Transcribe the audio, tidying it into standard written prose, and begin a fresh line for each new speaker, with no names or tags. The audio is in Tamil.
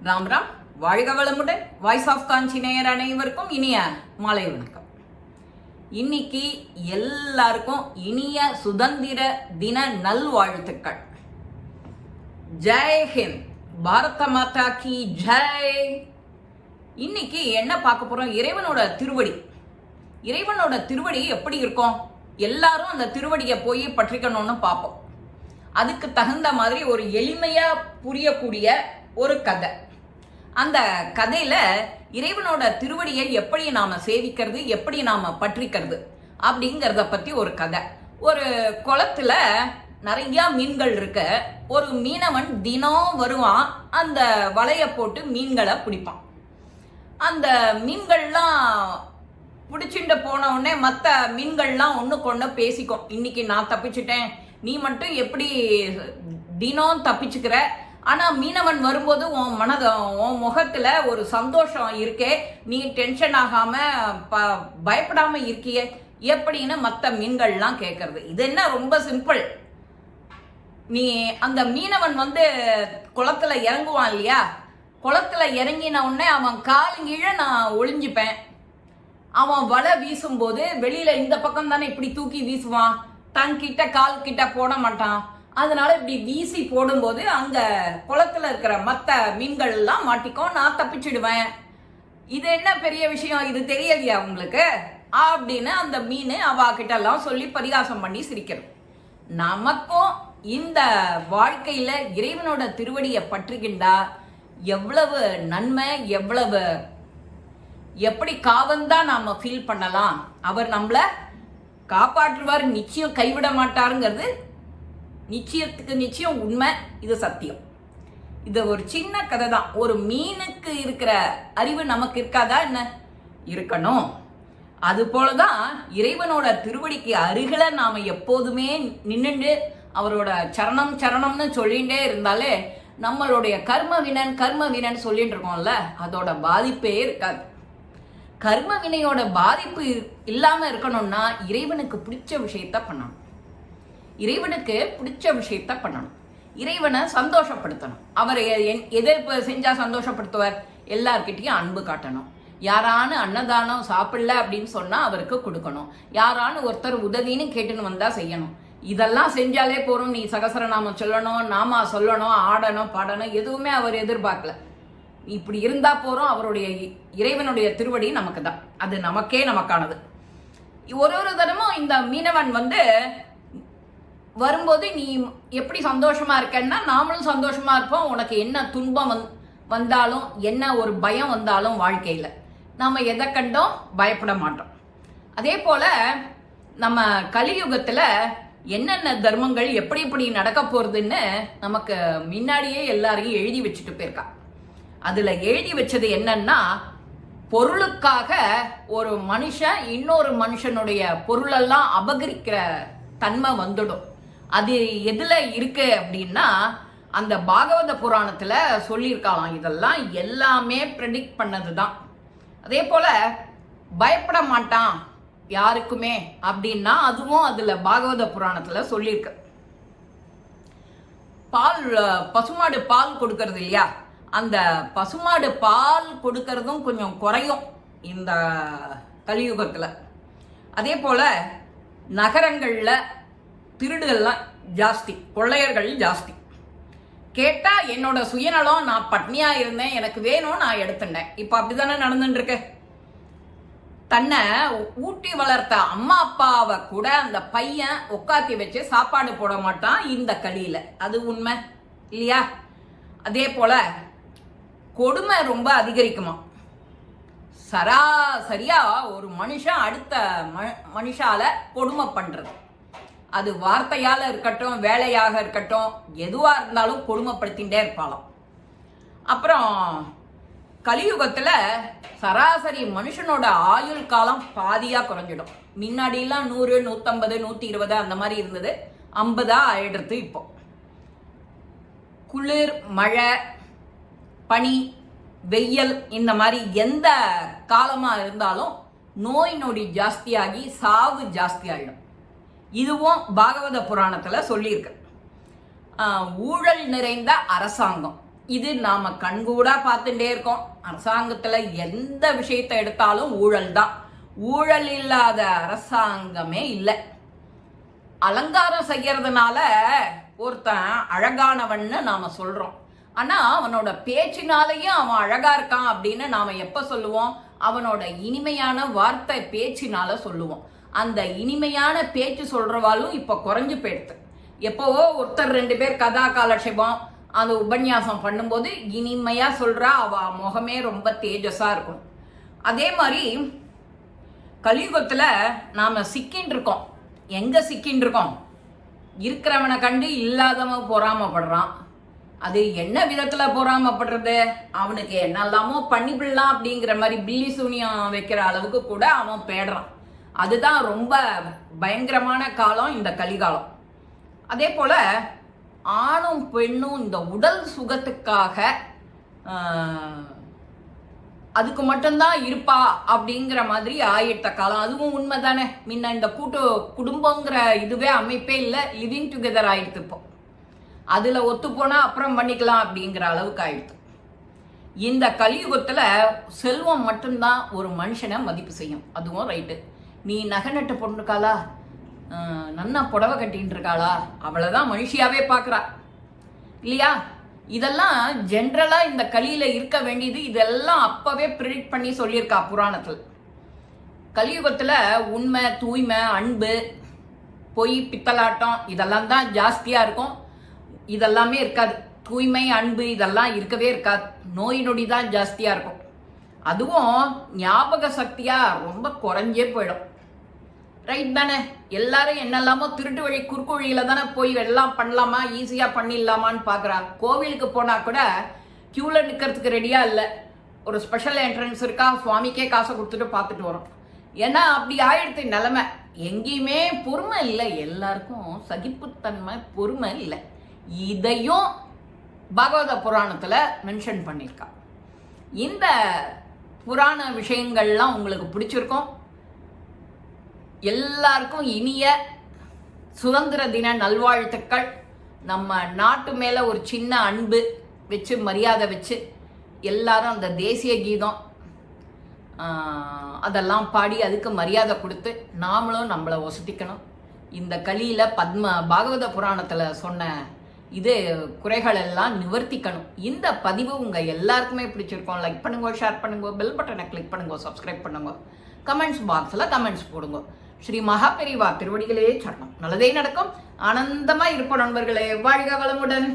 ராம் ராம். வாழ்க வளமுடன். வாய்ஸ் ஆஃப் காஞ்சி நேயர் அனைவருக்கும் இனிய மாலை வணக்கம். இன்னைக்கு எல்லாருக்கும் இனிய சுதந்திர தின நல்வாழ்த்துக்கள். ஜெய் ஹிந்த். பாரத மாதா கி ஜெய். இன்னைக்கு என்ன பார்க்க போறோம்? இறைவனோட திருவடி. இறைவனோட திருவடி எப்படி இருக்கும்? எல்லாரும் அந்த திருவடியை போய் பற்றிக்கணும்னு பார்ப்போம். அதுக்கு தகுந்த மாதிரி ஒரு எளிமையா புரியக்கூடிய ஒரு கதை. அந்த கதையில இறைவனோட திருவடியை எப்படி நாம சேவிக்கிறது, எப்படி நாம பற்றிக்கிறது அப்படிங்கிறத பத்தி ஒரு கதை. ஒரு குளத்துல நிறைய மீன்கள் இருக்க. ஒரு மீனவன் தினம் வருவான், அந்த வலைய போட்டு மீன்களை பிடிப்பான். அந்த மீன்கள்லாம் பிடிச்சிட்டு போன உடனே மற்ற மீன்கள்லாம் ஒண்ணுக்கு ஒண்ணு பேசிக்கும். இன்னைக்கு நான் தப்பிச்சுட்டேன், நீ மட்டும் எப்படி தினம் தப்பிச்சுக்கிற? ஆனா மீனவன் வரும்போது உன் முகத்துல ஒரு சந்தோஷம் இருக்கே, நீ டென்ஷன் ஆகாம பயப்படாம இருக்கியே எப்படின்னு மற்ற மீன்கள்லாம் கேட்கறது. இது என்ன ரொம்ப சிம்பிள். நீ அந்த மீனவன் குளத்துல இறங்குவான் இல்லையா, குளத்துல இறங்கின உடனே அவன் காலுங்கீழ நான் ஒளிஞ்சுப்பேன். அவன் வலை வீசும் போது வெளியில இந்த பக்கம் தானே இப்படி தூக்கி வீசுவான், தன் கிட்ட கால் கிட்ட போட மாட்டான். அதனால இப்படி வீசி போடும்போது அங்க குளத்துல இருக்கிற மற்ற மீன்கள் எல்லாம் மாட்டிக்கும், நான் தப்பிச்சுடுவேன். இது என்ன பெரிய விஷயம், இது தெரியலையா உங்களுக்கு அப்படின்னு அந்த மீன் அவாகிட்ட எல்லாம் சொல்லி பரிகாசம் பண்ணி சிரிக்கிறது. நமக்கும் இந்த வாழ்க்கையில இறைவனோட திருவடியை பற்றுகின்றா எவ்வளவு நன்மை, எவ்வளவு எப்படி காவந்தான் நாம ஃபீல் பண்ணலாம். அவர் நம்மள காப்பாற்றுவார், நிச்சயம் கைவிட மாட்டாருங்கிறது நிச்சயத்துக்கு நிச்சயம் உண்மை. இது சத்தியம். இது ஒரு சின்ன கதை தான். ஒரு மீனுக்கு இருக்கிற அறிவு நமக்கு இருக்காதா என்ன? இருக்கணும். அது போலதான் இறைவனோட திருவடிக்கு அருகில நாம எப்போதுமே நின்னுண்டு அவரோட சரணம் சரணம்னு சொல்லிகிட்டே இருந்தாலே நம்மளுடைய கர்ம வினன் சொல்லிட்டு இருக்கோம்ல, அதோட பாதிப்பே இருக்காது. கர்ம வினையோட பாதிப்பு இல்லாம இருக்கணும்னா இறைவனுக்கு பிடிச்ச விஷயத்த பண்ணணும். இறைவனுக்கு பிடிச்ச விஷயத்த பண்ணணும். இறைவனை சந்தோஷப்படுத்தணும். அவரை எதை செஞ்சா சந்தோஷப்படுத்துவார்? எல்லார்கிட்டையும் அன்பு காட்டணும். யாரானு அன்னதானம் சாப்பிடல அப்படின்னு சொன்னா அவருக்கு கொடுக்கணும். யாரானு ஒருத்தர் உதவின்னு கேட்டுன்னு வந்தா செய்யணும். இதெல்லாம் செஞ்சாலே போறோம். நீ சகசரநாமம் சொல்லணும், நாமா சொல்லணும், ஆடணும், பாடணும், எதுவுமே அவர் எதிர்பார்க்கல. இப்படி இருந்தா போறோம். அவருடைய இறைவனுடைய திருவடி நமக்கு தான், அது நமக்கே நமக்கானது. ஒரு தரமும் இந்த மீனவன் வரும்போது நீ எப்படி சந்தோஷமா இருக்கன்னா நாமளும் சந்தோஷமா இருப்போம். உனக்கு என்ன துன்பம் வந்தாலும் என்ன ஒரு பயம் வந்தாலும் வாழ்க்கையில நாம எதை கண்டோம் பயப்பட மாட்டோம். அதே போல நம்ம கலியுகத்துல என்னென்ன தர்மங்கள் எப்படி எப்படி நடக்க போறதுன்னு நமக்கு முன்னாடியே எல்லாரையும் எழுதி வச்சுட்டு போயிருக்கா. அதுல எழுதி வச்சது என்னன்னா, பொருளுக்காக ஒரு மனுஷன் இன்னொரு மனுஷனுடைய பொருளெல்லாம் அபகரிக்கிற தன்மை வந்துடும். அது எதுல இருக்கு அப்படின்னா அந்த பாகவத புராணத்துல சொல்லியிருக்கலாம். இதெல்லாம் எல்லாமே ப்ரெடிக்ட் பண்ணதுதான். அதே போல பயப்பட மாட்டான் யாருக்குமே அப்படின்னா அதுவும் அதுல பாகவத புராணத்துல சொல்லியிருக்கு. பசுமாடு பால் கொடுக்கறது இல்லையா, அந்த பசுமாடு பால் கொடுக்கறதும் கொஞ்சம் குறையும் இந்த கலியுகத்துல. அதே போல நகரங்கள்ல திருடுகள்லாம் ஜாஸ்தி, கொள்ளையர்கள் ஜாஸ்தி. கேட்டா என்னோட சுயநலம், நான் பட்னியா இருந்தேன், எனக்கு வேணும், நான் எடுத்துட்டேன். இப்ப அப்படித்தானே நடந்துட்டு இருக்கு. தன்னை ஊட்டி வளர்த்த அம்மா அப்பாவை கூட அந்த பையன் உட்காத்தி வச்சு சாப்பாடு போட மாட்டான் இந்த கலியில. அது உண்மை இல்லையா? அதே போல கொடுமை ரொம்ப அதிகரிக்குமா. சராசரியா ஒரு மனுஷன் அடுத்த மனுஷால கொடுமை பண்றது, அது வார்த்தையால இருக்கட்டும், வேலையாக இருக்கட்டும், எதுவா இருந்தாலும் கொடுமைப்படுத்திகிட்டே இருப்பாளாம். அப்புறம் கலியுகத்துல சராசரி மனுஷனோட ஆயுள் காலம் பாதியா குறைஞ்சிடும். முன்னாடிலாம் 100, 150, 120 அந்த மாதிரி இருந்தது, 50 ஆயிடுறது. இப்போ குளிர், மழை, பனி, வெயில் இந்த மாதிரி எந்த காலமா இருந்தாலும் நோய் நொடி ஜாஸ்தியாகி சாவு ஜாஸ்தி ஆயிடும். இதுவும் பாகவத புராணத்துல சொல்லியிருக்கு. ஊழல் நிறைந்த அரசாங்கம், இது நாம கண்கூடா பார்த்துட்டே இருக்கோம். அரசாங்கத்துல எந்த விஷயத்தை எடுத்தாலும் ஊழல் தான். ஊழல் இல்லாத அரசாங்கமே இல்லை. அலங்காரம் செய்யறதுனால ஒருத்தன் அழகானவன்னு நாம சொல்றோம். ஆனா அவனோட பேச்சினாலையும் அவன் அழகா இருக்கான் அப்படின்னு நாம எப்ப சொல்லுவோம்? அவனோட இனிமையான வார்த்தை பேச்சினால சொல்லுவோம். அந்த இனிமையான பேச்சு சொல்றவாலும் இப்ப குறைஞ்சு போயிடுது. எப்போவோ ஒருத்தர் 2 பேர் கதா காலட்சேபம் அந்த உபன்யாசம் பண்ணும்போது இனிமையா சொல்றா, அவ முகமே ரொம்ப தேஜஸா இருக்கும். அதே மாதிரி கலியுகத்துல நாம சிக்கின்னு இருக்கோம். எங்க சிக்கின்னு இருக்கோம்? இருக்கிறவனை கண்டு இல்லாதவன் பொறாமப்படுறான். அது என்ன விதத்துல பொறாமப்படுறது? அவனுக்கு என்னெல்லாமோ பண்ணிவிடலாம் அப்படிங்கிற மாதிரி பில்லி சூனியம் வைக்கிற அளவுக்கு கூட அவன் பேடுறான். அதுதான் ரொம்ப பயங்கரமான காலம் இந்த கலிகாலம். அதே போல ஆணும் பெண்ணும் இந்த உடல் சுகத்துக்காக அதுக்கு மட்டும்தான் இருப்பா அப்படிங்கிற மாதிரி ஆயிட்ட காலம். அதுவும் உண்மை தானே. முன்ன இந்த கூட்டு குடும்பங்கிற இதுவே அமைப்பே இல்லை, லிவிங் டுகெதர் ஆயிடுத்து. இப்போ அதுல ஒத்து போனா அப்புறம் பண்ணிக்கலாம் அப்படிங்கிற அளவுக்கு ஆயிடுது. இந்த கலியுகத்துல செல்வம் மட்டும்தான் ஒரு மனுஷனை மதிப்பு செய்யும். அதுவும் ரைட்டு. நீ நகை நட்டு போட்டுருக்காளா, நன்னா புடவை கட்டின்னு இருக்காளா, அவளைதான் மனுஷியாவே பாக்குறா இல்லையா? இதெல்லாம் ஜென்ரலா இந்த கலியில இருக்க வேண்டியது. இதெல்லாம் அப்பவே ப்ரிடிக்ட் பண்ணி சொல்லியிருக்கா புராணத்துல. கலியுகத்துல உண்மை, தூய்மை, அன்பு, பொய், பித்தலாட்டம் இதெல்லாம் தான் ஜாஸ்தியா இருக்கும். இதெல்லாமே இருக்காது. தூய்மை, அன்பு இதெல்லாம் இருக்கவே இருக்காது. நோய் நொடி தான் ஜாஸ்தியா இருக்கும். அதுவும் ஞாபக சக்தியா ரொம்ப குறைஞ்சே போயிடும். ரைட் தானே? எல்லாரும் என்னெல்லாமோ திருட்டு வழி குறுக்கு வழியில தானே போய் எல்லாம் பண்ணலாமா, ஈஸியா பண்ணிடலாமான்னு பாக்குறா. கோவிலுக்கு போனா கூட கியூல நிக்கிறதுக்கு ரெடியா இல்லை. ஒரு ஸ்பெஷல் என்ட்ரன்ஸ் இருக்கா, சுவாமிக்கே காசை கொடுத்துட்டு பார்த்துட்டு வரோம். ஏன்னா அப்படி ஆயிடுத்து நிலைமை. எங்கேயுமே பொறுமை இல்லை. எல்லாருக்கும் சகிப்புத்தன்மை, பொறுமை இல்லை. இதையும் பாகவத புராணத்துல மென்ஷன் பண்ணியிருக்கா. இந்த புராண விஷயங்கள்லாம் உங்களுக்கு பிடிச்சிருக்கும். எல்லாருக்கும் இனிய சுதந்திர தின நல்வாழ்த்துக்கள். நம்ம நாட்டு மேல ஒரு சின்ன அன்பு வச்சு, மரியாதை வச்சு எல்லாரும் அந்த தேசிய கீதம் அதெல்லாம் பாடி அதுக்கு மரியாதை கொடுத்து நாமளும் நம்மளை வசதிக்கணும். இந்த கலியில பாகவத புராணத்துல சொன்ன இது குறைகள் எல்லாம் நிவர்த்திக்கணும். இந்த பதிவு உங்க எல்லாருக்குமே பிடிச்சிருக்கோம். லைக் பண்ணுங்க, ஷேர் பண்ணுங்க, பெல் பட்டனை கிளிக் பண்ணுங்க, சப்ஸ்கிரைப் பண்ணுங்க, கமெண்ட்ஸ் பாக்ஸ்ல கமெண்ட்ஸ் போடுங்க. ஸ்ரீ மகாபெரிவா திருவடிகளே சரணம். நல்லதே நடக்கும். ஆனந்தமா இருப்போம் நண்பர்களே. வாழ்க வளமுடன்.